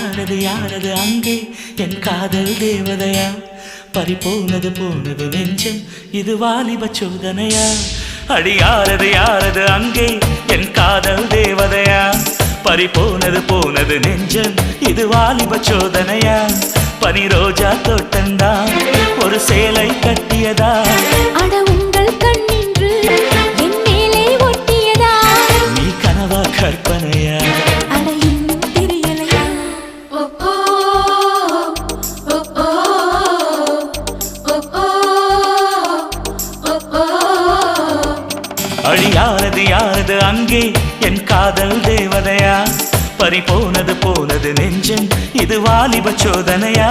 யாரது அங்கே என் காதல் தேவதையா பறிபோனது போனது நெஞ்சம் இது வாலிப சோதனையா அடி யாரது அங்கே என் காதல் தேவதையா பறிபோனது போனது நெஞ்சம் இது வாலிப சோதனையா பனி ரோஜா தோட்டந்தா ஒரு சேலை கட்டியதா அட உங்கள் கண்ணின்று என் மேலே ஒட்டியதா நீ கனவா கற்பனையா அட இன்னும் தெரியலையா ஓ ஓ ஓ ஓ ஓ ஓ ஓ அடி யாரது அங்கே என் காதல் தேவதையா பறிபோனது போனது நெஞ்சம் இது வாலிப சோதனையா